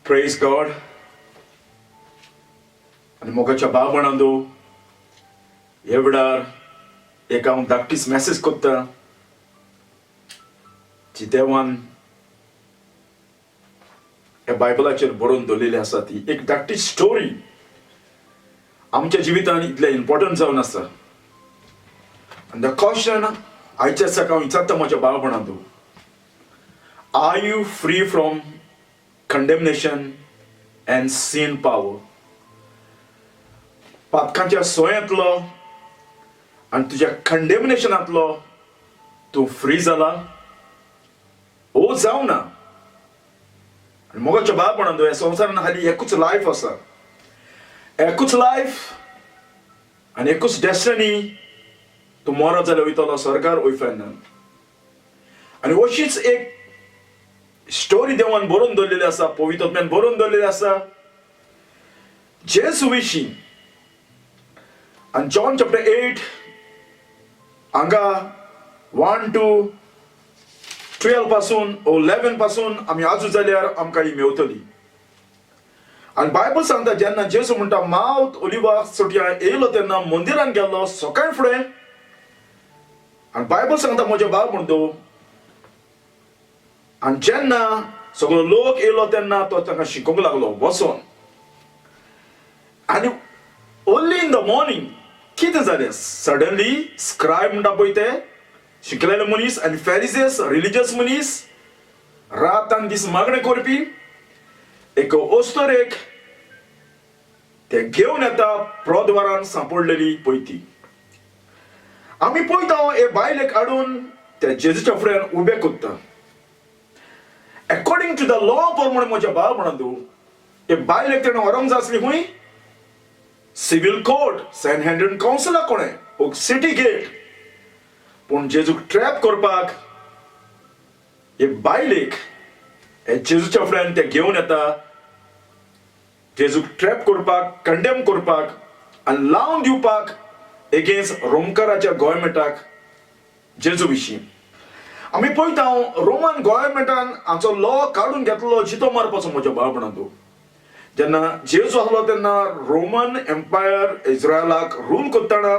Praise God. आणि मोगाच्या बाबणांदो एवढार एक हांव धाकटीच मॅसेज कोत्ता जी देवान ह्या बायबलाचेर बरोवन दवरलेली आसा ती एक धाकटी स्टोरी आमच्या जिवितान इतलें इम्पॉर्टंट जावन आसा. आनी द क्वेश्चन आयच्या दिसाक हांव विचारता म्हज्या बाळपणांदो, are you free from condemnation and sin power? पातकांच्या सोयेंतलो आणि तुझ्या कंडेमनेशनांतलो तूं फ्री जाला ओ जावं ना. आनी मोगाच्या बाळपणांदो ह्या संवसारान हाली एकूच लायफ आसा, एकूच लायफ आनी एकूच डेस्टिनी. तूं मरो जाल्यार वयतलो स्वर्गार वयफेन्ना. आनी अशीच एक स्टोरी देवान बरोवन दवरलेली आसा, पवित्र आत्म्यान बरोवन दवरलेली आसा जेजू विशीं. आनी जॉन चॅप्टर 8 हांगा 1 to 12 पासून 11 पासून आमी आजू जाल्यार आमकां ही मेवतली. आनी बायबल सांगता जेन्ना जेजू म्हणटा मावत ओलिवा सुटया येयलो तेन्ना मंदिरान गेल्लो सकाळी फुडें. आनी बायबल सांगता म्हज्या बाब म्हणतो, आनी जेन्ना सगळो लोक येयलो तेन्ना तो तांकां शिकोवंक लागलो बसोन. आनी ओन्ली इन द मॉर्निंग कितें जालें, सडनली स्क्रायब म्हणटा पळय ते शिकलेले मनीस आनी फॅरिसेस रिलिजियस मनीस रातान दीस मागणें करपी एक ओस्तोरेक ते घेवन येता प्रद्वारान सांपडलेली पळय. आमी पळयता हे बायलेक हाडून ते जेजूच्या फुड्यान उबे करता. अकॉर्डिंग टू द लॉ प्रमाणे म्हज्या बाळपणांदो हे बायलेक तेणें व्हरोंक जाय आसली खंय, सिव्हिल कोर्ट, सॅनहेड्रिन कावन्सिला कोणें सिटी गेट. पूण जेजूक ट्रॅप करपाक हे बायलेक हे जेजूच्या फुड्यान ते घेवन येता. जेजूक ट्रॅप करपाक, कंडेम करपाक आनी लावन दिवपाक एगेन्स्ट रोमकाराच्या गोव्हर्मेंटाक जेजू विशीं. आमी पळयता रोमन गोव्हर्मेंटान हाचो लॉ काडून घेतलो जितो मारपाचो म्हज्या बाळपणांदो. जेन्ना जेजू आसलो तेन्ना रोमन एम्पायर इस्रायलाक रूल करतना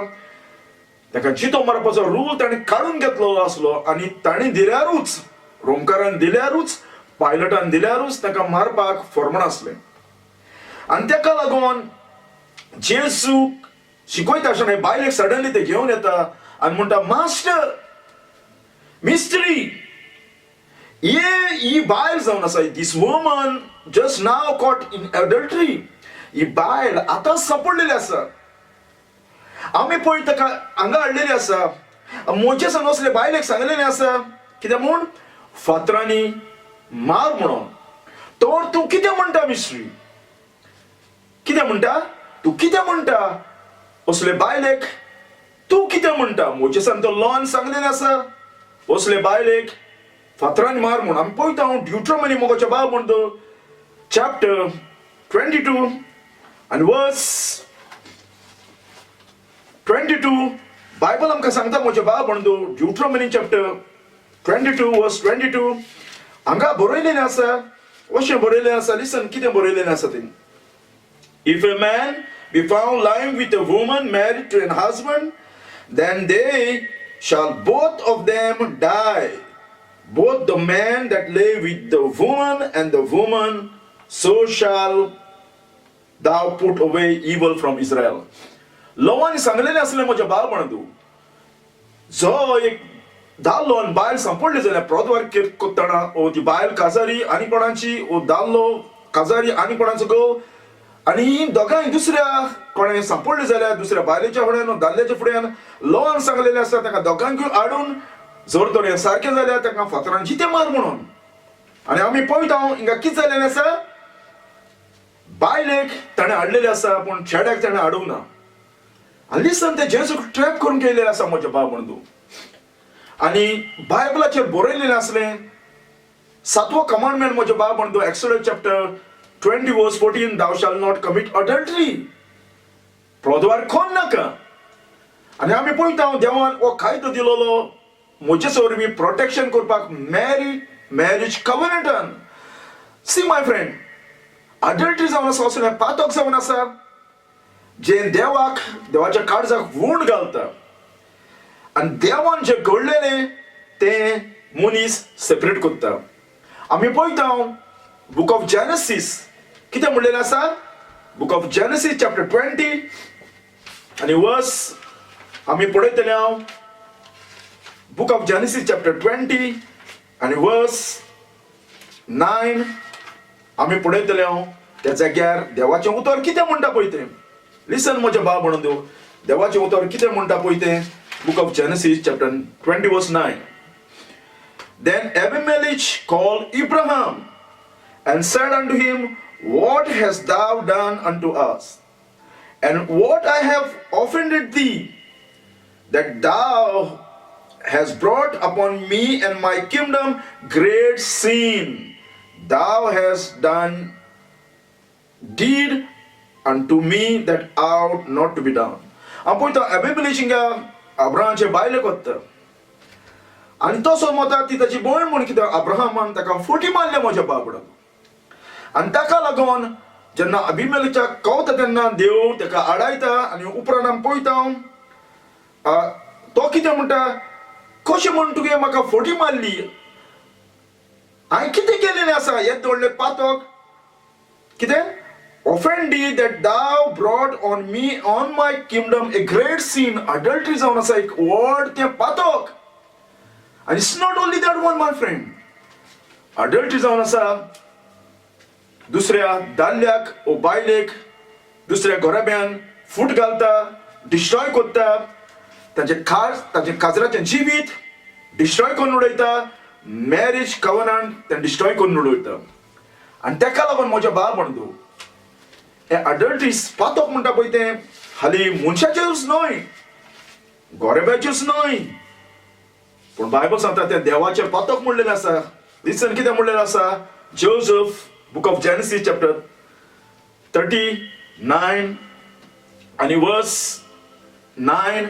ताका जितो मारपाचो रूल ताणें काडून घेतलो आसलो. आनी ताणें दिल्यारूच, रोमकारान दिल्यारूच, पायलटान दिल्यारूच ताका मारपाक फॉर्मण आसलें. आनी ताका लागून जेजू शिकयता आसतना बायलेक सडनली ते घेवन येता आनी म्हणटा, मास्टर मिस्ट्री ही बायल जावन आसा, this woman just now caught in adultery. ही बायल आतां सापडलेली आसा. आमी पळय ताका हांगा हाडलेली आसा. मोजेसान असले बायलेक सांगलेलें आसा कितें म्हूण, फातरांनी मार म्हणून. तर तूं कितें म्हणटा मिस्ट्री, कितें म्हणटा तूं, कितें म्हणटा असले बायलेक तूं कितें म्हणटा. मोजेसान तो लॉन सांगलेलें आसा असले बायलेक फातरांनी मार म्हणून. आमी पळयता ड्युट्रोनॉमी मोगाच्या बाब म्हणतो चॅप्टर 22 आनी वर्स 22 बायबल आमकां सांगता म्हज्या बाब म्हणतो ड्युट्रोनॉमी चॅप्टर 22 वर्स 22 हांगा बरयलेलें आसा, अशें बरयलें आसा. लिसन कितें बरयलेलें आसा तें. If a man be found lying with a woman married to an husband, then they shall both of them die, both the man that lay with the woman and the woman. So shall thou put away evil from Israel. लोवांनी सांगलेलें आसलें म्हज्या बाळपणांदो, जो एक दादलो आनी बायल सांपडली जाल्यार प्रद्वार करतना ओ ती बायल काजारी आनी कोणाची, ओ दादलो काजारी आनी कोणाचो गो. आनी दोगांय दुसऱ्या कोणें सांपडले जाल्यार दुसऱ्या बायलेच्या फुड्यान दादल्याच्या फुड्यान लॉन सांगलेलें आसा ताका दोगांकूय हाडून जर तर हें सारकें जाल्यार ताका फातरान जिते मार म्हणून. आनी आमी पळयता हिंगा कितें जालेलें आसा, बायलेक ताणें हाडलेलें आसा पूण चेड्याक ताणें हाडूंक ना. आनी लिसन ते जेजूक ट्रॅप करून गेलेलें आसा म्हज्या बाळपणांदो. आनी बायबलाचेर बरयलेलें आसलें 7वो कमांडमेंट म्हज्या बाळपणांदो Exodus chapter 20 verse 14, thou shalt not commit adultery. प्रद्वार कोण नाका. आनी आमी पळयता देवान हो कायदो दिलोलो म्हजे वरवीं प्रोटेक्शन करपाक marriage कव्हनंटान. See my friend, adultery जावन आसा वचून हें पातक जावन आसा जे देवाच्या काळजाक वूण घालता आनी देवान जे घडलेलें तें मनीस सेपरेट करता. आमी पळयता बुक ऑफ जेनेसीस कितें म्हणलेलें आसा. बुक ऑफ जेनेसीस चॅप्टर 20 आनी वर्स आमी पळयतले हांव. बुक ऑफ जेनेसीस चॅप्टर 20 आनी वर्स 9 आमी पळयतले हांव. त्या जाग्यार देवाचें उतर कितें म्हणटा पळय तें. लिसन म्हजे भाव म्हणून दिव. देवाचें उतर कितें म्हणटा पळय तें. बुक ऑफ जेनेसीस चॅप्टर 20 वर्स 9. Then Abimelech called Abraham and said unto him, What hast thou done unto us? And what I have offended thee, that thou hast brought upon me and my kingdom great sin? Thou hast done deed unto me that ought not to be done. Apoita Abimelech Abrahamचे बायले कोत्ता. आणि तो समोता ती ताची भयण म्हण कित्याक अब्राहमान ताका फुटी मारले म्हज्या बाबडाक. आनी ताका लागून जेन्ना अभिमेलेच्या कवता तेन्ना देव ताका आडायता आनी उपरांत आमी पळयता तो कितें म्हणटा. कशें म्हण तुगे म्हाका फुटी मारली. हांवें कितें केलेलें आसा. हे व्हडलें पातक कितें offended that thou brought on me on my kingdom a great sin. Adultery जावन आसा एक व्हड तें पातक. And it's not only that one, my friend. Adultery जावन आसा दुसऱ्या दादल्याक ओ बायलेक दुसऱ्या घोराब्यान फूट घालता, डिस्ट्रॉय करता, ताचे काजराचें जिवीत डिस्ट्रॉय करून उडयता, मॅरेज कवनांट तें डिस्ट्रॉय करून उडयता. आनी ताका लागून म्हज्या भाव म्हणटा हें अडल्टरी पातक म्हणटा पळय तें हाली मनशाचेरूच न्हय, गोरेब्याचेरूच न्हय, पूण बायबल सांगता तें देवाचें पातक म्हणलेलें आसा. लिसन कितें म्हणलेलें आसा. Joseph book of Genesis chapter 39 आनी वर्स 9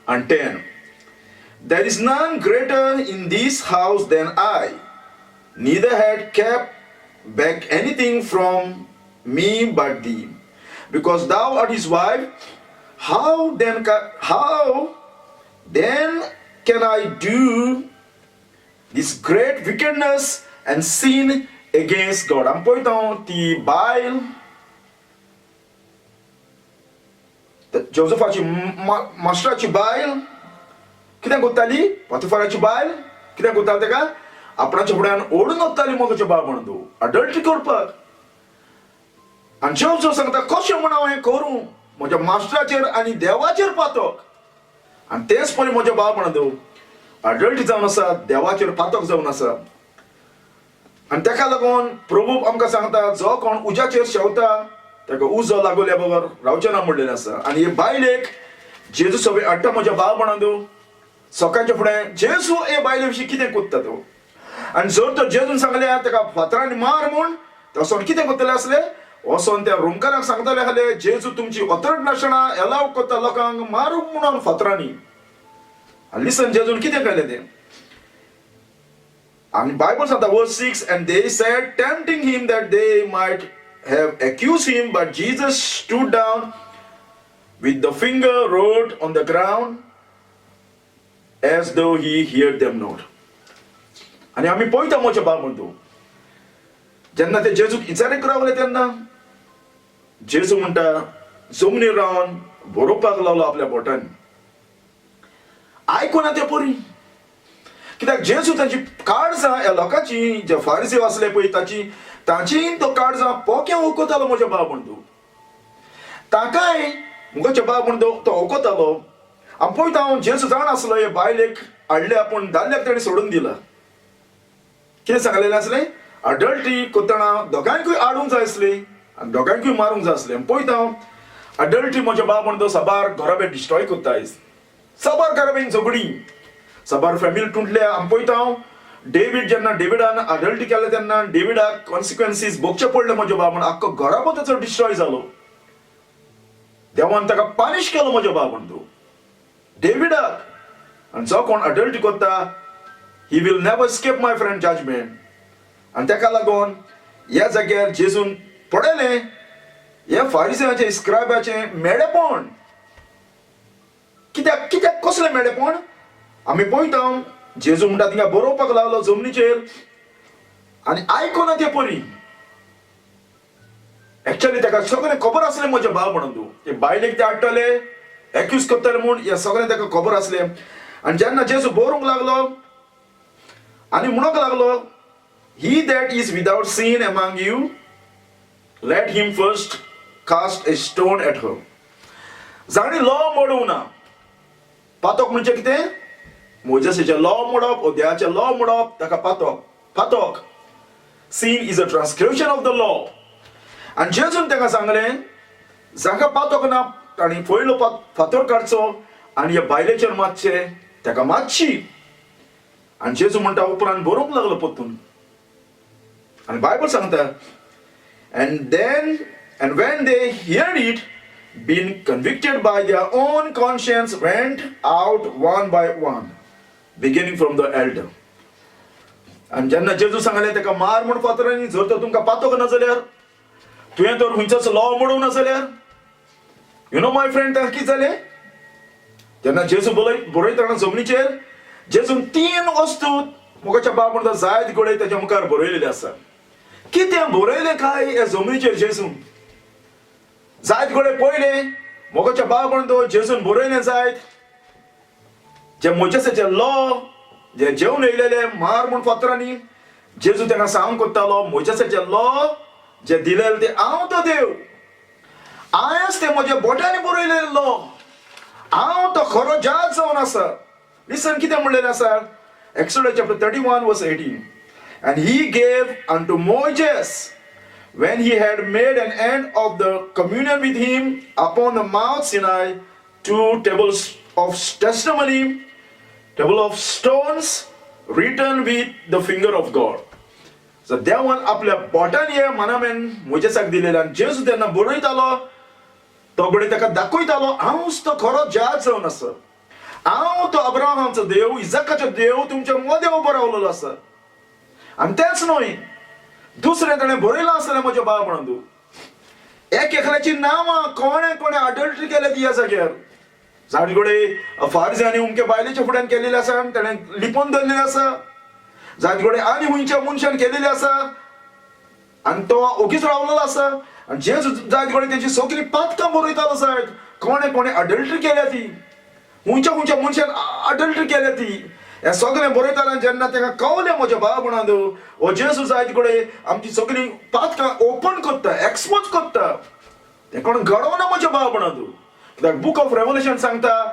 and 10. There is none greater in this house than I, neither had kept back anything from me but thee, because thou art his wife. How then can I do this great wickedness and sin against God? आमी पळयता ती बायल जोसेफाची मास्टराची बायल कितें करताली. पोतिफराची बायल कितें करताली ताका आपणाच्या फुड्यान ओडून वताली मोगाच्या बाब म्हणून तूं अडल्टरी करपाक. आनी जोसेफ सांगता कशें म्हण हांव हें करूं. म्हज्या मास्टराचेर आनी देवाचेर पातक. आनी तेच पळय म्हज्या बाब म्हणून तूं अडल्टरी जावन आसा, देवाचेर पातक जावन आसा. आनी ताका लागून प्रभू आमकां सांगता जो कोण उज्याचेर शेवता ताका उजो लागल्या बगर रावचें ना म्हणलेलें आसा. आनी हे बायलेक जेजू सगळे हाडटा म्हज्या भाव म्हणून तूं सकाळच्या फुडें जेजू हे बायले विशीं कितें कोत्ता तो. आनी जर तो जेजून सांगलें ताका फातरांनी मार म्हूण वचोन कितें करतले आसले. वचोन त्या रुमकाराक सांगतले आसले जेजू तुमची ऑथॉरिटी नासतना एलाव करता लोकांक मारूंक म्हणून फातरांनी. आनी लिसन जेजून कितें केलें तें. आनी बायबल सांगता वर्स 6 and they said tempting him that they might have accused him, but Jesus stood down with the finger wrote on the ground as though he heard them not. आनी आमी पळयता म्हज्या भाव म्हणटा जेन्ना ते जेजूक इचारेक रावले तेन्ना जेजू म्हणटा जमनीर रावन बरोवपाक लागलो आपल्या बोटांनी. आयकुना ते परी कित्याक जेजू ताची काळजां ह्या लोकांची जे फारिसी आसले पळय ताची तो काळजां पोक्यां ओकोतालो म्हज्या भाव म्हणटा. ताकाय मुखाच्या भाव म्हणटा तो ओकोतालो. आमी पळयता हांव जेजू जाण आसलो हे बायलेक हाडल्या पूण दादल्याक ताणें सोडून दिला. कितें सांगलेलें आसलें अडल्टरी करतना दोगांयकूय हाडूंक जाय आसली आनी दोगांयकूय मारूंक जाय आसलें. पळयता हांव अडल्टरी म्हज्या भाव म्हणटा साबार घराबे डिस्ट्रॉय करता आयज. साबार घराबेन झगडी साबार फॅमिली तुटल्या. आमी पळयता हांव डेविड जेन्ना डेविडान अडल्टरी केलें तेन्ना डेविडाक कॉन्सिक्वेन्सीस भोगचे पडले म्हज्या भाव म्हण आख्खो घराबो ताचो डिस्ट्रॉय जालो. देवान ताका पानीश केलो म्हज्या भाव म्हणटा डेविडाक. आनी जो कोण अडल्टरी करता ही विल नेवर स्केप माय फ्रेंड जजमेंट. आनी ताका लागून ह्या जाग्यार जेजून पळयलें हे फारिसांचे इस्क्रायबाचे मेळेपण. कित्याक कित्याक कसलें मेळेपण? आमी पळयता जेजू म्हणटा थिंगा बरोवपाक लागलो जमनीचेर आनी आयकोना ते परी. एक्चुअली ताका सगळें खबर आसलें म्हजे भाव म्हणून तूं ते बायलेक ते हाडटले एक्यूज करतले म्हूण हें सगळें ताका खबर आसलें. आनी जेन्ना जेजू बरोवंक लागलो आनी म्हणूंक लागलो, he that is without sin among you let him first cast a stone at her. जाणी लॉ मोडूंक ना. पातोक म्हणजे कितें? मोजेसाचे लॉ मोडप, ओद्याचे लॉ मोडप, ताका पातोक. पातोक sin is a transgression of the law. आनी जेजून ताका सांगलें जाका पातोक ना ताणी पयलो फातर काडचो आनी ह्या बायलेचेर मातशे ताका मातशी. आनी जेजू म्हणटा उपरांत बरोवंक लागलो परतून. आनी बायबल सांगता and when they heard it, being convicted by their own conscience, went out one by one, beginning from the elder. आनी जेन्ना जेजू सांगलें ताका मार म्हूण फातरांनी, जर तर तुमकां पातोक ना जाल्यार, तुवें तर खंयचोच लॉ मोडूंक ना जाल्यार, यू नो माय फ्रेंड ताका कितें जालें? जेन्ना जेजू बरयतना जमनीचेर जेजून 3 वस्तू मोगाच्या बाब म्हणटा जायत घडये ताच्या मुखार बरयलेले आसा. कितें बरयलें काय हे जमनीचेर जेजून? जायत घडये पयले मोगाच्या बाब म्हणटा जेजून बरयलें जायत जे मोजेसाचे लॉ जे जेवन येयलेले मार म्हूण फातरांनी. जेजू ताका सांग कोत्तालो मोजेसाचे लॉ जे दिलेले ते हांव तो देव. हांवेंच ते म्हज्या बोटांनी बरयलेले लॉ. हांव तो खरो जज जावन आसा. लिसन कितें म्हणलेलें आसा? Exodus chapter 31 verse 18. And he gave unto Moses, when he had made an end of the communion with him upon the Mount Sinai, 2 tables of testimony, table of stones written with the finger of God. So देवान आपल्या बोटान हे मनामेन मोजेसाक दिलेले. आनी जेजू तेन्ना बरयतालो तो घडये ताका दाखयतालो हांवच तो खरो जज जावन आसा. हांव तो अब्राहामाचो देव, इजाकाचो देव तुमच्या मदें उबो रावलेलो आसा. आनी तेंच न्हय, दुसरें ताणें बरयलां आसलें म्हज्या बाब म्हणून तूं. एकेकल्याची नांवां कोणे कोणे अडल्टरी केल्या ह्या जाग्यार. जायत घडये फारिसांनी उमके बायलेच्या फुड्यान केलेले आसा आनी ताणें लिपोवन दवरलेलें आसा. जायत घडये आनी हुंयच्या मनशान केलेले आसा आनी तो ओगीच रावलेलो आसा. आनी जेजू जायत घडये तेची सगळी पातकां बरयतालो जायत. कोणे कोणे अडल्टरी केल्या ती, हुंयच्या मनशान अडल्टरी केल्या ती, हें सगळें बरयतालें. जेन्ना ताका कळलें म्हज्या भाव म्हणून हो जेजू जायत घडये आमची सगळी पातकां ओपन करता, एक्सपोज करता. तें कोण घडोवना म्हज्या भाव म्हणून. कित्याक बूक ऑफ रेव्होल्युशन सांगता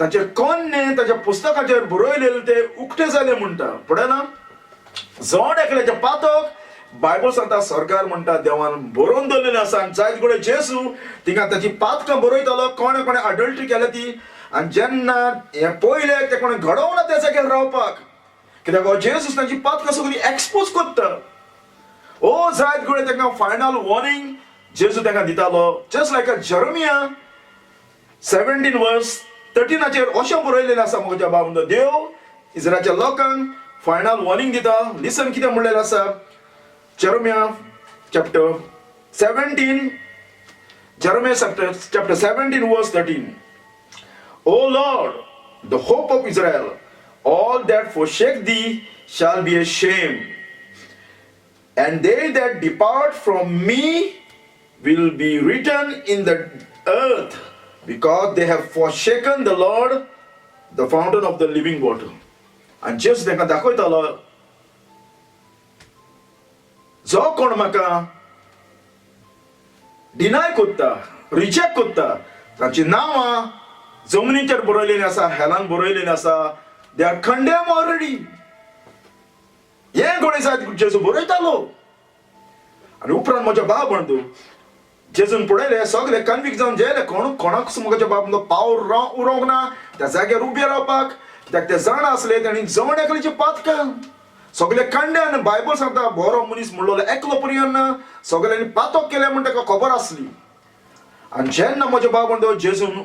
ताचे कोन्ने ताच्या पुस्तकाचेर बरयलेले ते उक्ते जाले म्हणटा. पळयना जड एकल्याचे पातक बायबल सांगता सरकार म्हणटा देवान बरोवन दवरलेलें आसा. आनी जायत घडये जेजू थिंगा ताची पातकां बरयतालो कोणे कोणे अडल्टरी केल्या ती. आनी जेन्ना हें पयलें तें कोणें घडोवना त्या जाग्यार रावपाक, कित्याक हो जेजूस ताची पातकां सगळी एक्सपोज करता. ओ जायत घडये ताका फायनल वॉर्निंग जेजू ताका दितालो. जस्ट लायक अ जर्मिया 17 वर्स 13 अशें बरयलेलें आसा म्हज्या बाबा. देव इस्रायलाच्या लोकांक फायनल वॉर्निंग दिता. लिसन कितें म्हणलेलें आसा जर्मिया chapter 17 verse 13. O Lord, the hope of Israel, all that forsake thee shall be ashamed, and they that depart from me will be written in the earth, because they have forsaken the Lord, the fountain of the living water. And just ताका दाखयतालो जो कोण म्हाका deny करता, reject करता, तांची नांवां जमनीचेर बरयलेलीं आसा, हेलान बरयलेलीं आसा. They are condemn already. हें घडये जायत जेजू बरयतालो. आनी उपरांत म्हज्या बाब म्हणटा जेजून पळयलें सगळें कन्विक्ट जावन जेले कोणाक म्हज्या बाब पावर उरोंक ना त्या जाग्यार उबे रावपाक. कित्याक ते जाण आसले तांणी जण एकल्याची पातकां सगळे कांड्यान. बायबल सांगता बरो मनीस म्हणलो एकलो पर्यंत सगळ्यांनी पातोक केलें म्हण ताका खबर आसली. आनी जेन्ना म्हज्या बाब म्हणटा जेजून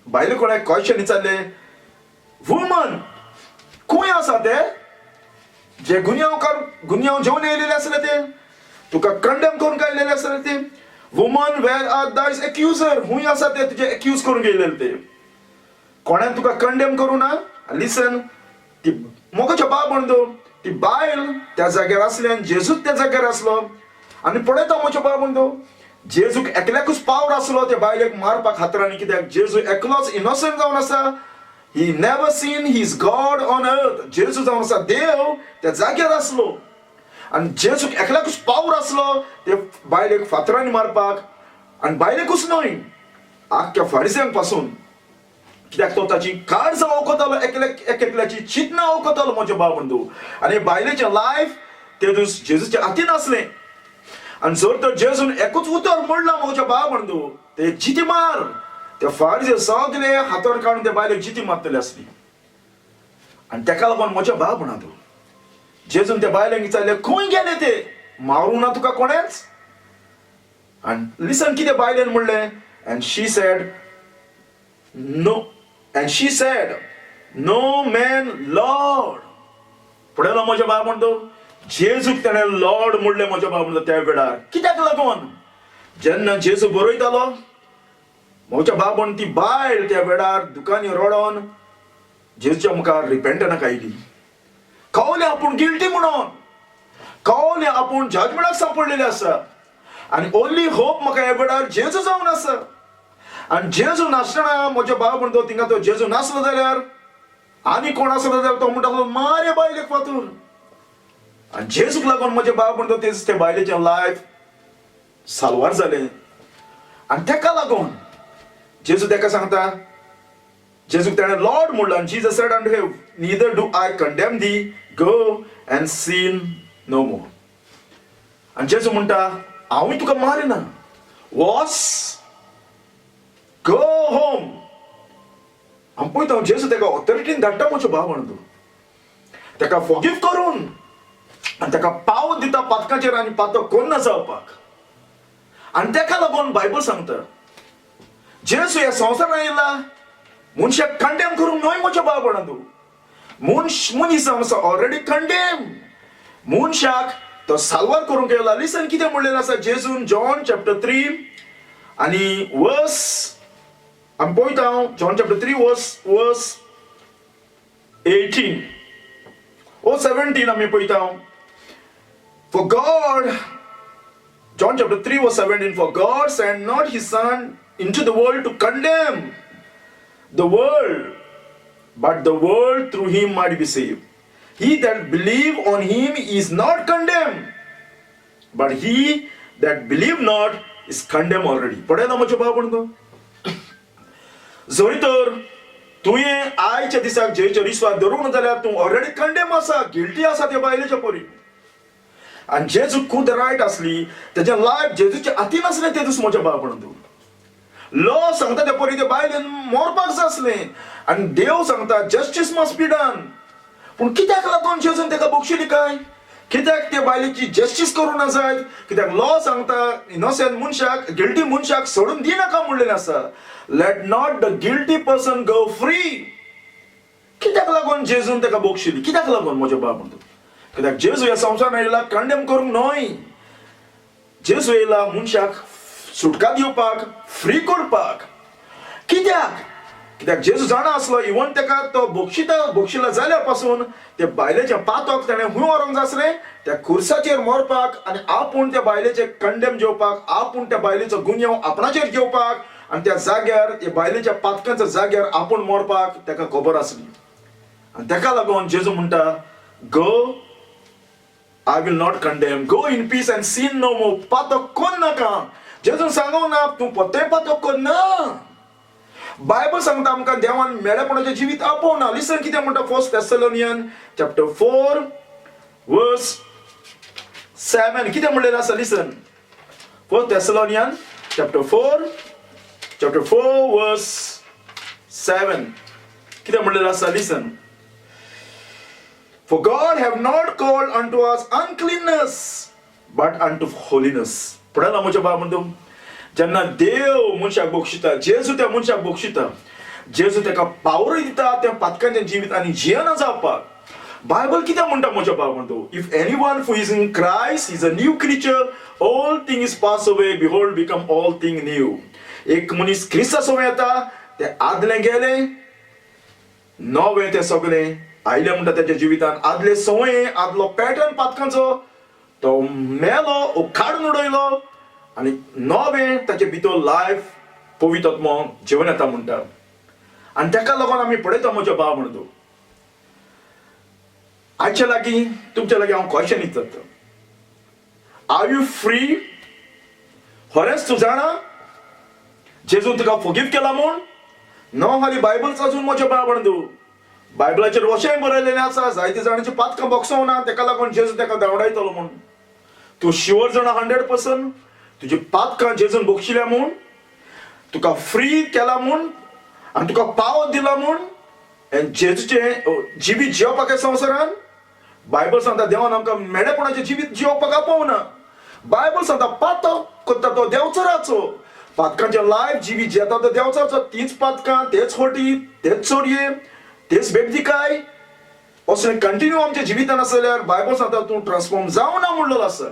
बायले कोणाक क्वेश्चन विचारलें, वुमन खंय आसा ते जे गुन्यांव जेवन येयलेले आसले ते? तुका कंडेम करून गायलेले आसा ते. वुमन वेर आर दायज एक्युजर, हुंय आसा ते तुजे एक्यूज करून गेलेले ते. कोणें तुका कंडेम करू ना. लिसन, ती मोगाच्या बाबंदो ती बायल त्या जाग्यार आसली आनी जेजूच त्या जाग्यार आसलो. आनी पळयता मोच्या बाबंदो, जेजूक एकल्याकूच पावर आसलो त्या बायलेक मारपाक हातरांनी. कित्याक जेजू एकलोच इनोसंट जावन आसा. He never seen his God on earth. जेजू जावन आसा देव त्या जाग्यार आसलो आनी जेजूक एकल्याकूच पावर आसलो ते बायलेक फातरांनी मारपाक. आनी बायलेकूच न्हय, आख्ख्या फारिसांक पासून. कित्याक तो ताची काळजां ओळखतालो, एकल्याची चिंतना ओळखतालो म्हजे बाबंदो. आनी बायलेचें लायफ ते दीस जेजूच्या हातीन आसलें. आनी जर तर जेजून एकूच उतर म्हणला म्हज्या बाबंदो, ते जिती मार. ते फारिसे सगळे हातोर काडून ते बायलेक जिती मारतले आसली. आनी तेका लागून म्हज्या बाबंदो जेजून त्या बायलेक विचारलें, खंय गेले ते? मारूं ना तुका कोणेच? आनी लिसन कितें बायलेन म्हणलें. एंड शी सेड नो मॅन लॉर्ड. पळयलो म्हज्या बाबंदो, जेजूक ताणें लॉर्ड म्हणलें म्हज्या बाबंदो त्या वेळार. कित्याक लागून? जेन्ना जेजू बरयतालो, म्हज्या बाबन ती बायल त्या वेळार दुकानी रडोन जेजूच्या मुखार रिपेंटनाक आयली. कळलें आपूण गिल्टी म्हणून, कळलें आपूण जजमेंटाक सांपडलेलें आसा. आनी ओन्ली होप म्हाका ह्या वेळार जेजू जावन आसा. आनी जेजू नासतना म्हज्या बाबंदो थिंगा तो जेजू नासलो जाल्यार आनी कोण आसलो जाल्यार तो म्हणटालो मारे बायलेक फातूर. आनी जेजूक लागून म्हज्या बाबंदो ते बायलेचें लायफ साल्वार जालें. आनी तेका लागून जेजू तेका सांगता, जेजूक ताणें लॉर्ड म्हणलो. आनी Jesus sed unto him, neither do I condemn thee, go and sin no more. आनी जेजू म्हणटा, हांवूय तुका मारिना, वच, गो होम. हांव पळयता जेजू तेका ऑथॉरिटीन धाडटा म्हज्या बाबंदो, तेका फॉरगिव करून आनी तेका पाव दिता पातकाचेर आनी पातो कोन्ना जावपाक. आनी तेका लागून बायबल सांगता, जेजू ह्या संवसारांत येयला मनशाक कंडेम करूंक न्हय म्हज्या बाबंदो. मनीस जावन आसा ऑलरेडी कंडेम. मनशाक तो साल्वार करूंक येयला. लिसन कितें म्हणलेलें आसा जेजून जॉन चॅप्टर 3 आनी वर्स, आमी पळयता जॉन चॅप्टर 3 वर्स 18 ओ 17 आमी पळयता. For God, John chapter 3 verse 17, for God sent not his son into the world to condemn the world, but the world through him might be saved. He that believe on him is not condemned, but he that believe not is condemned already. पळयला म्हज्या बाबंदो, जरी तर तुवें आयच्या दिसाक जेचेर विश्वास दवरूंक ना जाल्यार तूं ऑलरेडी कंडेम आसा, गिल्टी आसा त्या बायलेच्या परी. आनी जेजू खूद रायट आसली, तेजें लायफ जेजूच्या हातीन आसलें ते दीस म्हज्या बाबंदो. लॉ सांगता ते परी ते बायलेन मरपाक जाय आसलें आनी देव सांगता जस्टीस मस्ट बी डन. पूण कित्याक लागून जेजून तेका बक्षिली काय? कित्याक ते बायलेची जस्टीस करूं ना जायत? कित्याक लॉ सांगता इनोसेंट मनशाक, गिल्टी मनशाक सोडून दिनाका म्हणलेलें आसा. Let not the guilty person go free. कित्याक लागून जेजून तेका बक्षिली? कित्याक लागून म्हज्या बाबंदो? कित्याक जेजू ह्या संवसारांत येयला कंडेम करूंक न्हय. जेजू येयला मनशाक सुटका दिवपाक, फ्री करपाक. कित्याक? कित्याक जेजू जाणा आसलो इवन तेका तो बक्षिला जाल्यार पासून ते बायलेच्या पातोक ताणें हूंय व्हरोंक जाय आसलें, त्या खुर्साचेर मरपाक आनी आपूण त्या बायलेचे कंडेम जेवपाक, आपूण त्या बायलेचो गुन्यांव आपणाचेर घेवपाक आनी त्या जाग्यार त्या बायलेच्या पातकांच्या जाग्यार आपूण मरपाक तेका खबर आसली. आनी तेका लागून जेजू म्हणटा, गो, I will not condemn. Go in peace and sin no more. पातक कोण नाका. जेजून सांगूंक ना तूं पोत्तेय पातक कोण ना. बायबल सांगता आमकां देवान मेळेपणाचें जिवीत आपोवना. लिसन कितें म्हणटा 1 Thessalonians chapter 4 verse 7 कितें म्हणलेलें आसा. लिसन 1 Thessalonians chapter 4 verse 7 कितें म्हणलेलें आसा. लिसन, for God have not called unto us uncleanness, but unto holiness. पळयला म्हज्या बाबंदो, जेन्ना देव मनशाक बक्षिता, जेजू त्या मनशाक बक्षिता, जेजू तेका पावर दिता त्या पातकांचें जिवीत आनी जियेना जावपाक. बायबल कितें म्हणटा म्हज्या भाव म्हणतो, if anyone who is in Christ is a new क्रिचर, all thing is pass away, behold become all thing new. एक मनीस क्रिस्ता सोबत येता ते आदलें गेलें, नवें तें सगळें आयलें म्हणटा त्याच्या जिवितान. आदले सवये, आदलो पॅटर्न पातकांचो तो मेलो, उखाडून उडयलो, आनी नवें ताचे भितर लायफ पवित्र आत्मो जेवण येता म्हणटा. आनी ताका लागून आमी पळयता म्हज्या भाव म्हणतो, आजच्या लागीं तुमच्या लागीं हांव क्वेश्चन विचारता, आर यू फ्री? खरेंच तूं जाणा जेजून तुका फॉरगिव्ह केला म्हूण? नो, हालीं बायबलच अजून म्हज्या भाव म्हणतो. बायबलाचेर अशेंय बरयलेलें आसा, जायते जाणांची पातकां बोगसों ना, ताका लागून जेजू ताका धांवडायतलो म्हूण. तूं शुअर जाणा 100% तुजी पातकां जेजून बोगशिल्या म्हूण, तुका फ्री केला म्हूण, आनी तुका पावर दिला म्हूण, जेजूचें जिवीत जियोवपाक संवसारान? बायबल सांगता देवान आमकां मेडेपणाचें जिवीत जियोवपाक आपोवना. बायबल सांगता पातक करता तो देंवचाराचो, पातकांचें लायफ जिवीत जेता तो देंवचाराचो. तीच पातकां, तेच खोटी, तेच चोरये, तेच बेबदिकाय असलें कंटिन्यू आमच्या जिवितान आसा जाल्यार बायबल सांगता तूं ट्रान्सफॉर्म जावना म्हणलेलो आसा.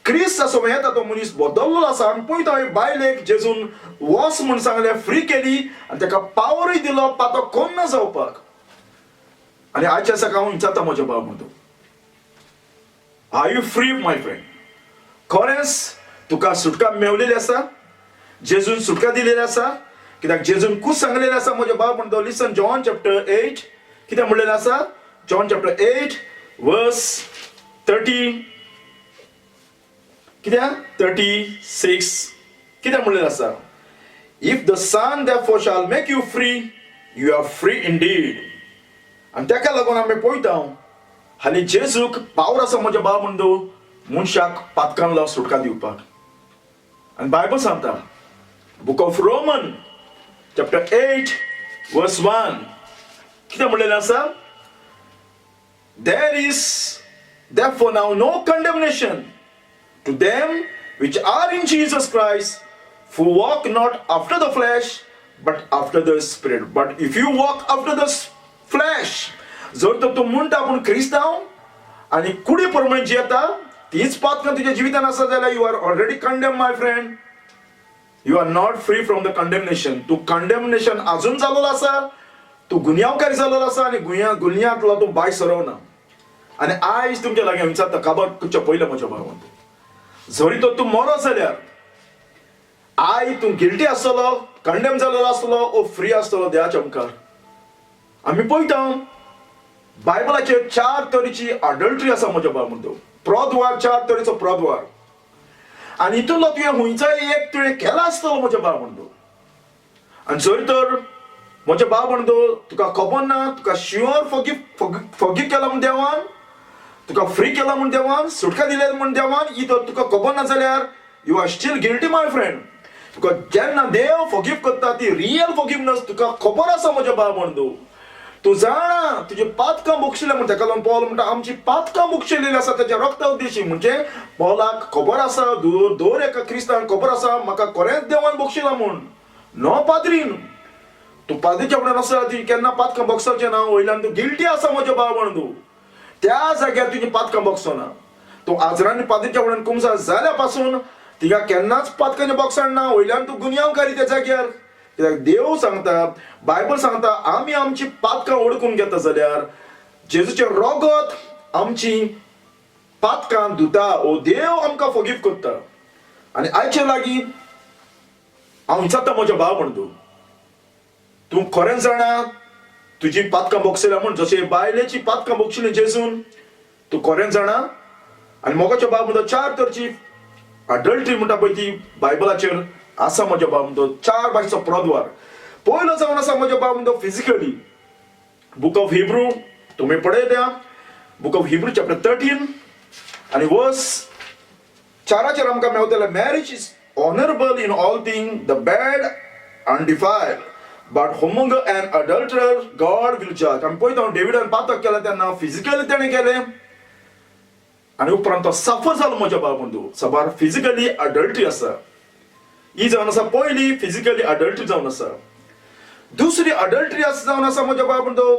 क्रिस्त असो येता तो मनीस बदललो आसा. आमी पळयता बायलेक जेजून वच म्हूण सांगलें, फ्री केली, आनी ताका पावरूय दिलो पातक कोन्ना जावपाक. आनी आजच्या दिसाक हांव विचारता म्हज्या भाव म्हणतो, are you free my friend? खरेंच तुका सुटका मेवलेली आसा? जेजून सुटका दिलेली आसा? कित्याक जेजून खूब सांगलेलें आसा म्हज्या भाव म्हणतो. लिसन, जॉन चॅप्टर 8 कितें म्हणलेलें आसा? जॉन चॅप्टर 8 वर्स 30 कित्याक 36 कितें म्हणलेलें आसा? If the son therefore shall make you free, you are free indeed. आनी ताका लागून आमी पळयता हालीं जेजूक पावर आसा म्हज्या भाव म्हणतो मनशाक पातकांतलो सुटका दिवपाक. आनी बायबल सांगता बुक ऑफ रोमन चॅप्टर 8 वर्स 1 कितें म्हणलेलें आसा? There is therefore now no condemnation to them which are in Jesus Christ, who walk not after the flesh, but after the Spirit. But if you walk after the flesh, जर तर तूं म्हणटा पूण क्रिस्तांव आनी कुडी प्रमाणे जियेता, तीच पातकां तुज्या जिवितान आसा जाल्यार you are already condemn my friend. You are not free from the condemnation. तूं कंडेमनेशन अजून जाल्लो आसा, तूं गुन्यांवकारी जाल्लो आसा, आनी गुन्यांतलो तूं भायर सरवना. आनी आयज तुमच्या लागीं विचारता, काबार तुमच्या पयलें म्हज्या भावान, जरी तर तूं मरो जाल्यार आय तूं गिल्टी आसतलो, कंडेम जाल्लो आसतलो, ओ फ्री आसतलो देवाच्या मुखार. आमी पळयता बायबलाचेर 4 तरेची अडल्टरी आसा म्हज्या भाव म्हणतो. प्रद्वार, 4 तरेचो प्रद्वार. आनी हितूंतलो तुवें हुंयचोय एक तुवें केला आसतलो म्हज्या भाव म्हणतो. आनी जरी तर म्हज्या भाव म्हणतो तुका खबर ना, तुका शुअर फॉरगिव्ह केला म्हूण देवान, तुका फ्री केला म्हूण देवान, सुटका दिले म्हूण देवान, ही तर तुका खबर ना जाल्यार you are still guilty my friend. तुका जेन्ना देव फॉरगिव्ह करता ती रियल फॉरगिवनेस तुका खबर आसा म्हज्या भाव म्हणतो. तूं जाणा तुजी पातकां बोगशिल्ले म्हण, ताका लागून पॉल म्हणटा आमची पातकां बोगशिल्लेली आसा ताच्या रक्ता उद्देशी. म्हणजे पॉलाक खबर आसा, दर एका क्रिस्तांक खबर आसा म्हाका खरेंच देवान बोगशिला म्हूण. नो पाद्रीन, तूं पाद्रीच्या फुड्यान आसा ती केन्ना पातकां बोगसवचें ना. वयल्यान तूं गिल्टी आसा म्हज्या भाव म्हणतो. त्या जाग्यार तुजी पातकां बोगसोना. तूं आजरांनी पाद्रीच्या फुड्यान कुमसा जाल्या पासून तिका केन्नाच पातकांचें बोगसण ना. वयल्यान तूं गुन्यांवकारी त्या जाग्यार. कित्याक देव सांगता, बायबल सांगता आमी आमची पातकां ओळखून घेता जाल्यार जेजूचें रगत आमची पातकां धुता. ओ देव आमकां फॉरगिव्ह करता. आनी आयचे लागीं हांव विचारता म्हज्या भाव म्हणतो, तूं खरें जाणा तुजी पातकां बोगसयल्या म्हूण? जशें बायलेची पातकां बोगशिल्ली जेजून, तूं खरें जाणा? आनी मोगाचो भाव म्हणतो 4 तरेची अडल्टरी म्हणटा पळय ती बायबलाचेर आसा म्हज्या भाव म्हणतो. 4 भाशेचो प्रद्वार. पयलो जावन आसा म्हज्या भाव म्हणतो फिजिकली. बुक ऑफ हिब्रू तुमी पळयल्या, बुक ऑफ हिब्रू चॅप्टर 13 आनी वर्स 4 आमकां मेवतले, marriage is honourable in all thing, the bed undefiled, but whoremonger and adulterer God will जज. आमी पळयता डेविडान पातक केला तेन्ना फिजिकली तेणें केलें आनी उपरांत तो सफर जालो म्हज्या भाव म्हणतो. सबार फिजिकली अडल्टरी आसा. ही जावन आसा पयली फिजिकली अडल्टरी जावन आसा. दुसरी अडल्टरी जावन आसा म्हज्या भाव म्हणतो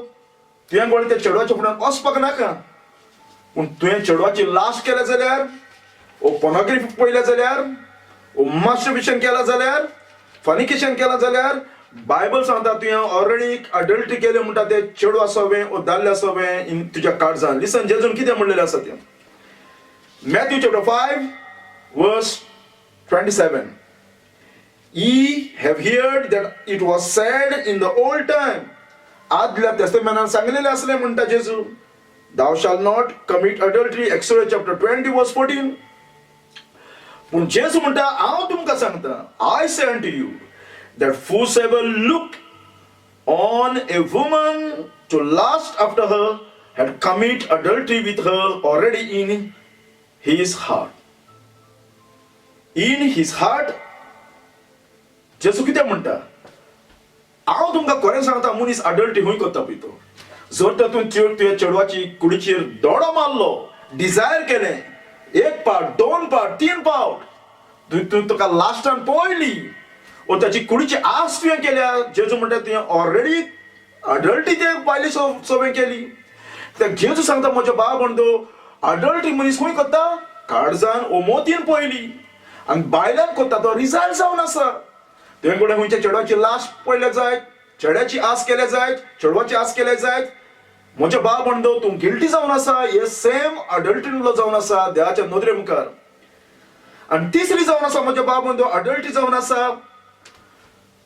तुवें कोण त्या चेडवाच्या फुड्यान वचपाक नाका. पूण तुवें चेडवाची लाश केल्या जाल्यार, ओ पोर्नोग्राफी पळयल्या जाल्यार, ओ मास्टरबेशन केला जाल्यार, फॉर्निकेशन केला जाल्यार, बायबल सांगता तुवें ऑलरेडी अडल्टरी केलें म्हणटा तें चेडूं आसोवें ओ दादलें आसोवें तुज्या काळजान. लिसन, जेजून कितें म्हणलेलें आसा तें. मॅथ्यू चॅप्टर 5 वर्स 27. Ye have heard that it was said in the old time. आदल्या तेस्तामेंतान सांगलेलें आसलें म्हणटा जेजू. Thou shalt not commit adultery. Exodus chapter 20 verse 14. पूण जेजू म्हणटा हांव तुमकां सांगता, I say unto you that whosoever look on a woman to lust after her had commit adultery with her already in his heart. In his heart. जेजू कितें म्हणटा, हांव तुमकां खरें सांगता, मनीस अडल्टरी खंय करता पळय तो. जर तर तूं तुवें चेडवाची कुडीचेर दोडो मारलो, डिझायर केलें, 1 पावट 2 पावट 3 पावट, तूं तुका लास्टान पळयली, ओ ताची कुडीची आस तुवें केल्या, जेजू म्हणटा तुवें ऑलरेडी अडल्टरी ते बायले सोबें केली. तें जेजू सांगता म्हजो बाब म्हणटो, अडल्टरी मनीस खंय करता, काळजान ओ मोतीन पळयली, आनी बायलान करता तो रिजाल्ट जावन आसा. तुवें कोणा खंयच्या चेडवाची लाश पळयल्या जायत, चेड्याची आस केल्या जायत, चेडवाची आस केल्या जायत. म्हजो बाब म्हणटो तूं गिल्टी जावन आसा, हे सेम अडल्टरीलो जावन आसा देवाच्या नदरे मुखार. आनी तिसरी जावन आसा म्हजो बाब म्हणटो अडल्टरी जावन आसा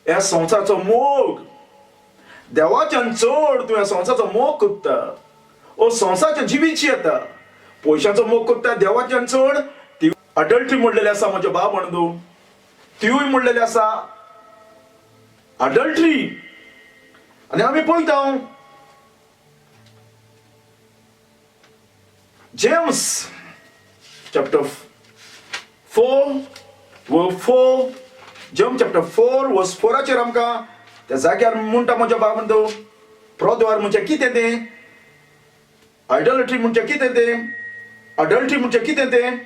ह्या संवसाराचो मोग. देवाच्यान चड तूं ह्या संवसाराचो मोग करता, ओ संवसाराच्या जिवीची येता, पयशांचो मोग करता देवाच्यान चड. ती अडल्टरी म्हणलेली आसा म्हजो बाब म्हणटो, तिवूय म्हणलेली आसा अडल्टरी. आनी आमी पळयता जेम्स चॅप्टर 4 वर्स 4. जेम्स चॅप्टर 4 वर्स 4 आमकां त्या जाग्यार म्हणटा म्हजो बाब म्हणटो, प्रोद्वार म्हणजे कितें तें, आयडोलट्री म्हणजे कितें तें, अडल्टरी म्हणजे कितें तें.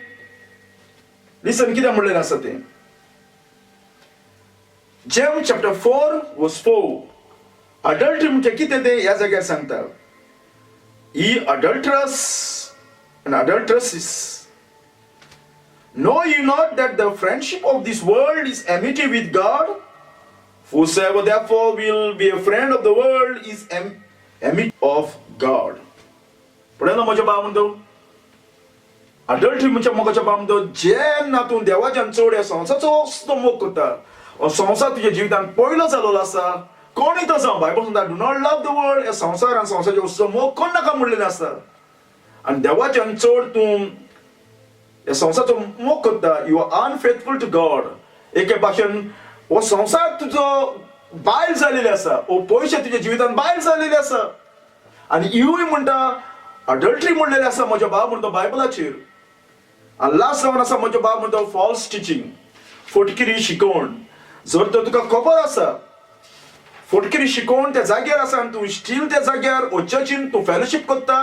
लिसन कितें म्हणलेलें आसा तें. जेम्स चॅप्टर 4 वर्स 4. अडल्टरी म्हणजे कितें तें ह्या जाग्यार सांगता. Ye adulterers and adulteresses, know ye not that the friendship of this world is enmity with God? Whosoever therefore will be a friend of the world is enmity of God. पळयना म्हजो बाब म्हणटो, adultery म्हणजे मोगाचो बाब म्हणटो, जेन्ना तूं देवाच्यान चड ह्या संवसाराचो मोग करता, हो संवसार तुज्या जिवितान पयलो जाल्लो आसा. कोणूय तो जावं, बायबल सांगता do not love the world, ह्या संवसार आनी संवसाराच्या वस्तूचो मोग कोण नाका म्हणलेलें आसा. आनी देवाच्यान चड तूं ह्या संवसाराचो मोग करता, you are unfaithful to God. एके भाशेन हो संवसार तुजो बायल जालेले आसा, हो पयशे तुज्या जिवितान बायल जालेले आसा. आनी इवूय म्हणटा अडल्टरी म्हणलेलें आसा म्हजो बाब म्हणटो बायबलाचेर. आनी लास्ट जावन आसा म्हजो बाब म्हणटो फॉल्स टिचींग, फटकिरी शिकोवण. जर तर तुका खबर आसा फटकिरी शिकोवण त्या जाग्यार आसा आनी तूं स्टील त्या जाग्यार ओ चर्चीन तूं फेलोशीप करता,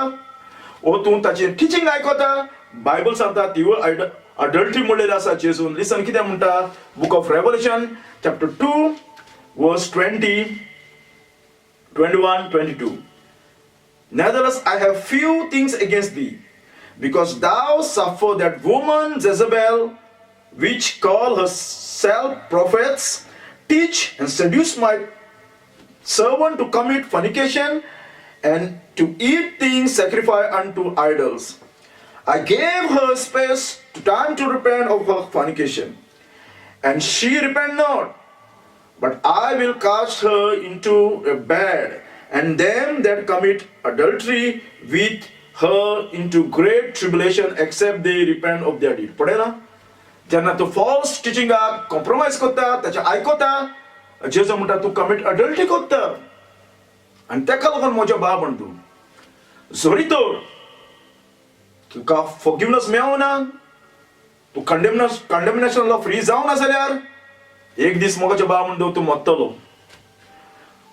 ओ तूं ताची टिचींग आयकता, बायबल सांगता तिवूय अडल्टरी म्हणलेलें आसा जेजून. लिसन कितें म्हणटा, बुक ऑफ रेव्हलेशन चॅप्टर 2 वर्स 20, 21, 22. Nevertheless, I have few things against thee, because thou suffer that woman Jezebel, which call herself prophets, teach and seduce my servant to commit fornication and to eat things sacrificed unto idols. I gave her space to time to repent of her fornication, and she repent not. But I will cast her into a bed, and them that commit adultery with her into great tribulation, except they repent of their deed. पडेला जेन्ना तूं false टिचिंगाक compromise करता, ताचे आयकता, जेजू म्हणटा तूं commit adultery करता. आनी ताका लागून म्हजो बाब म्हणटा, जरी तर तुका फॉरगिवनेस मेळना, तूं कंडेमनेशनला फ्री जावना जाल्यार एक दीस म्हजो बाब म्हणटा तूं मरतलो.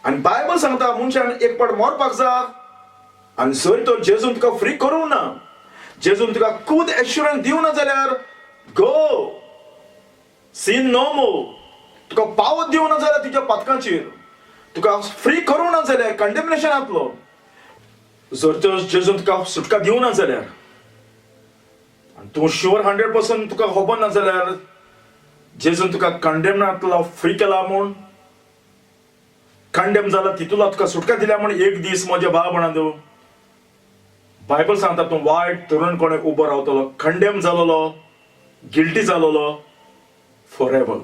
आनी बायबल सांगता मनशान एक पाट मरपाक जाय. आनी जरी तर जेजून तुका फ्री करूंक ना, जेजून तुका खूद एश्युरन्स दिवना जाल्यार गो सीन नो मोर. तुका पावत दिवना जाल्यार तुज्या पातकांचेर, तुका फ्री करूंक ना जाल्यार कंडेमनेशन जातलो. जर तर जेजून तुका सुटका दिवना जाल्यार आनी तूं शुअर 100% तुका खबर ना जाल्यार जेजून तुका कंडेमनांतलो फ्री केला म्हूण कंडेम जाला तितूला तुका सुटका दिल्या म्हूण एक दीस म्हज्या भाव म्हणा बायबल सांगता तूं वायट तरुण कोणे उबो रावतलो कंडेम जालोलो गिल्टी जालोलो for ever.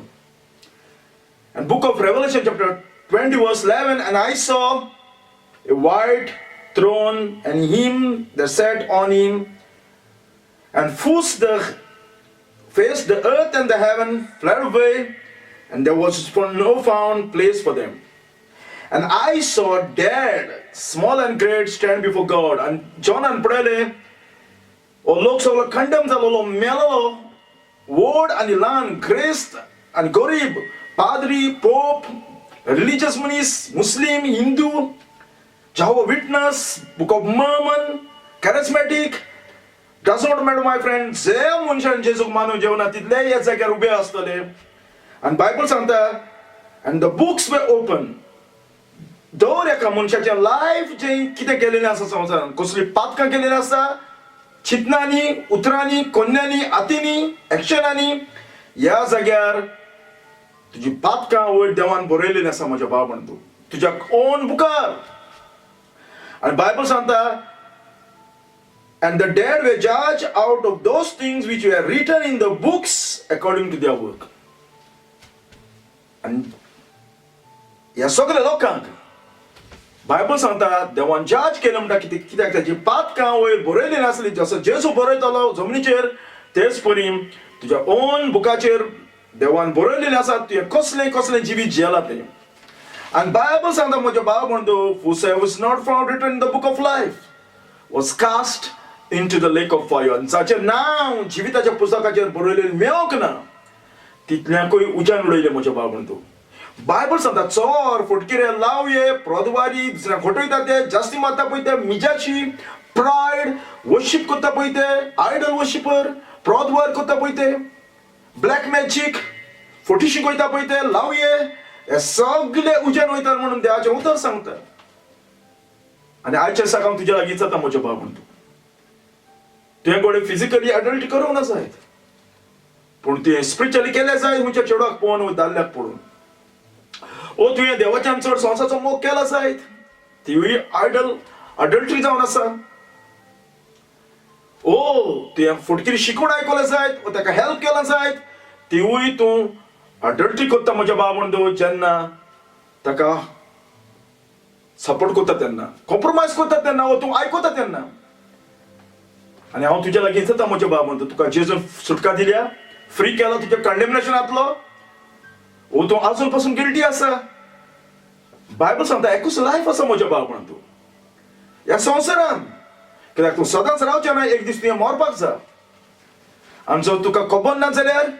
And book of Revelation chapter 20 verse 11, and I saw a white throne and him that sat on him, and whose the face the earth and the heaven fled away, and there was no found place for them. And I saw dead, small and great, stand before God. And John and Prele, o lok soglo condemn zalolo melalo, word and ilan, Christ and Gorib, Padri, Pope, religious munis, Muslim, Hindu, Jehovah Witness, Book of Mormon, Charismatic, does not matter, my friend. Ze munshan Jesu manu jevna title ya zagar ube astale. And Bible santa, and the books were open. Door एका मनशाच्या life जे कितें केलेलें आसा संवसारान कसली पातकां केलेलीं आसा चिंतनांनी उतरांनी कोन्यांनी हातींनी एक्शनांनी ह्या जाग्यार तुजी पातकां वयर देवान बरयलेलीं आसा म्हज्या भाव म्हण तूं तुज्या ओन बुकार. आनी बायबल सांगता and the dead were judged out of those things which were written in the books according to their work. And ह्या सगळ्या लोकांक बायबल सांगता देवान जज केलें म्हणटा कित्याक ताची पातकां वयर बरयलीं नासलीं जसो जेजू बरयतालो जमनीचेर तेच परी तुज्या ओन बुकाचेर देवान बरयलेलें आसा तुवें कसलें कसलें जिवीत जियेलां तें. आनी बायबल सांगता म्हज्या भाव म्हणटा whosoever was not found written in the book of life was cast into the lake of fire. जाचें नांव जिविताच्या पुस्तकाचेर बरयलेलें मेळोंक ना तितल्यांकूय उज्यान उडयलें म्हज्या भाव म्हणटा. बायबल सांगता चोर फटकिरे लावये प्रदवारी दुसऱ्या खोटयता ते जास्ती मारता पळय ते मिजाची प्रायड वर्शिप करता पळय ते आयडल वर्शिपर प्रदवार करता पळय ते ब्लॅक मॅजिक फटी शिकयता पळय ते लावये हे सगळे उज्यान वयतात म्हणून देवाचें उतर सांगता. आनी आयच्या दिसाक हांव तुज्या लागीं जाता म्हज्या भाव म्हणटा तुवें गोडे फिजिकली अडल्ट करूंक ना जायत पूण तुवें स्पिरिच्युअली केलें जायत खंयच्या चेडवाक पळोवन दादल्याक पळोवन ओ तुवें देवाच्यान चड संवसाराचो मोग केला जायत तिवूय आयडल अडल्टरी जावन आसा. ओ तुवें फटकिरी शिकवण आयकलें जायत ओ ताका हेल्प केला जायत तिवूय तूं अडल्टरी करता म्हज्या भाव म्हणटा जेन्ना ताका सपोर्ट करता तेन्ना कॉम्प्रोमायज करता तेन्ना ओ तूं आयकता तेन्ना. आनी हांव तुज्या लागीं जाता म्हज्या भाव म्हणटा तुका जेजून सुटका दिल्या फ्री केला तुजें कंडेमनेशनांतलो ओ तूं आजून पासून गिल्टी आसा. बायबल सांगता एकूच लायफ आसा म्हज्या भाव म्हणटा तूं ह्या संवसारान कित्याक तूं सदांच रावचें ना एक दीस तुवें मरपाक जाय. आनी जर तुका खबर ना जाल्यार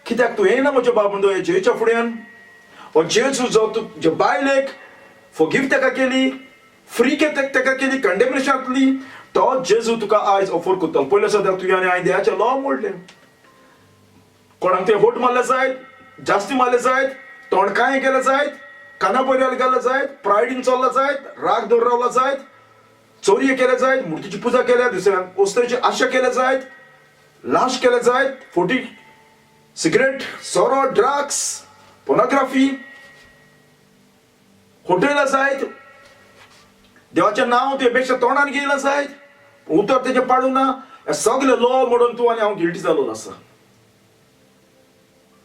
कित्याक तूं येयना म्हज्या भाव म्हणटा हे जेच्या फुड्यान हो जेजू जो तुजे बायलेक फॉरगिव ताका केली फ्री ताका केली कंडेमनेशनांतली तो जेजू तुका आयज ऑफर करतलो. पयले सद्याक तुवें आनी हांवें देवाचें लॉ मोडलें कोणाक तें वोट मारले जायत जास्ती मारले जायत तोंडकाय केले जायत काना पयल्यार गेले जायत प्रायडीन चल्ला जायत राग दवरला जायत चोरये केले जायत मुर्तीची पुजा केल्या दुसऱ्यांक वस्तूची आशा केले जायत लाश केले जायत फोटी सिगरेट सोरो ड्रग्स पोर्नोग्राफी होटयला जायत देवाचें नांव तुवें तोंडान घेयला जायत उतर तेजें पाडूं ना हे सगळे लॉ मोडून तूं आनी हांव गिल्टी जालो आसा.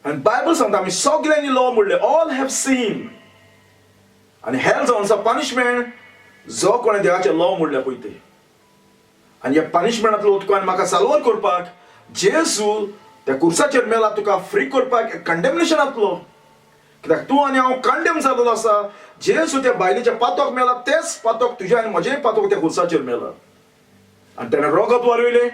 And Bible सांगता आमी सगळ्यांनी लॉ मोडले all have sinned आनी hell जावन आसा पनिशमेंट जो कोणें देवाचें लॉ मोडल्या पळय ते. आनी ह्या पनिशमेंटांतलो तुका आनी म्हाका साल्वार करपाक जेजू त्या कुर्साचेर मेला तुका फ्री करपाक कंडेमनेशनांतलो कित्याक तूं आनी हांव कंडेम जाल्लो आसा. जेजू त्या बायलेच्या पातोक मेला तेच पातोक तुज्या आनी म्हजें पातोक त्या कुर्साचेर मेला आनी ताणें रोगत वारयलें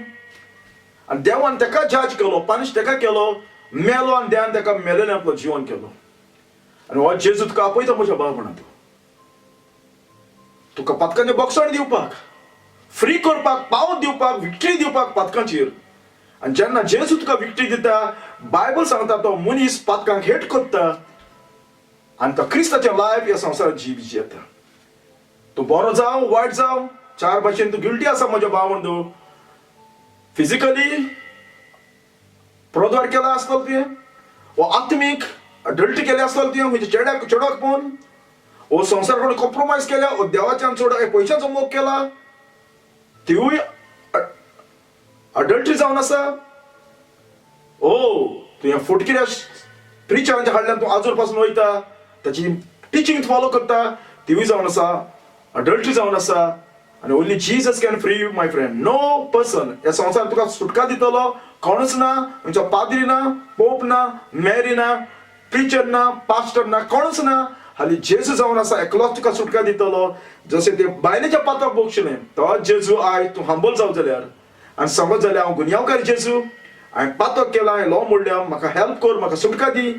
आनी देवान ताका जज केलो पनिश ताका केलो मेलो आनी देवान ताका मेलेलें आपलो जिवन केलो. आनी हो जेजू तुका आपयता म्हज्या भाव म्हणा तुका पातकांचें बक्षण दिवपाक फ्री करपाक पावत दिवपाक विक्ट्री दिवपाक पातकांचेर. आनी जेन्ना जेजू तुका विक्ट्री दिता बायबल सांगता तो मनीस पातकांक हेट करता आनी तो क्रिस्ताचें लायफ ह्या संवसारांत जियेता. तूं बरो जावं वायट जावं चार भाशेन तू गिल्टी आसा म्हज्या भाव म्हणून फिजिकली प्रद्वार केला आसतलो तुवें वो आत्मीक अडल्ट केले आसतलो तुवें म्हणजे चेड्याक पळोवन वो संसार कडेन कॉम्प्रोमायज केल्या वो देवाच्यान चड पयशांचो मोग केला तिवूय अडल्टरी जावन आसा ओ तुवें फुट कित्याक प्रिचरांच्या कडल्यान तूं आजूर पासून वयता ताची टिचींग फॉलो करता तिवूय जावन आसा अडल्टरी जावन आसा आनी only Jesus can free you my friend no person ह्या संवसारांत तुका सुटका दितलो कोणूच ना म्हणजे पाद्री ना पोप ना मॅरी ना प्रिचर ना पास्टर ना कोणूच ना हाली जेजू जावन आसा एकलोच तुका सुटका दितलो जशें ते बायलेच्या पात्राक बोगशिलें तो जेजू आय तूं हंबल जाव जाल्यार आनी समज जाल्यार हांव गुन्यांवकार जेजू हांवें पातक केला हांवें लॉ मोडल्या म्हाका हेल्प कर म्हाका सुटका दी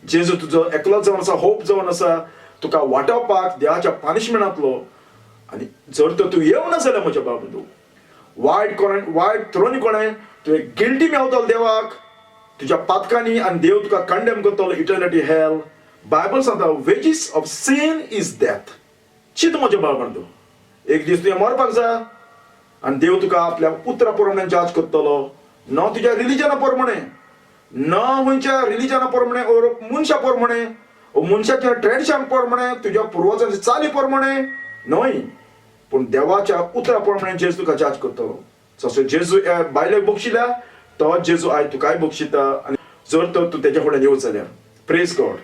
जेजू तुजो एकलोच जावन आसा होप जावन आसा तुका वाटावपाक देवाच्या पानिशमेंटांतलो आनी जर तर तूं येवना जाल्यार म्हज्या बाबू वायट थ्रोनी कोणें तुवें गिल्टी मेवतलो देवाक तुज्या पातकांनी आनी देव तुका कंडेम करतलो इटर्निटी हेल बायबल सांगता wages of sin is death चिंत म्हज्या बाबू एक दीस तुवें मरपाक जाय आनी देव तुका आपल्या पुत्रा प्रमाणे जाज करतलो न तुज्या रिलिजना प्रमाणे न खंयच्या रिलिजना प्रमाणे ओर मनशा प्रमाणे मनशाच्या ट्रेडिशन प्रमाणे तुज्या पुर्वजांच्या चाली प्रमाणे न्हय पूण देवाच्या उतरा प्रमाणे जेजू तुका जाज करतलो जसो जेजू बायलेक बक्षिल्या तो जेजू आय तुकाय बक्षिता आनी जर तर तूं तेच्या फुडें येवं जाल्यार प्रेज गॉड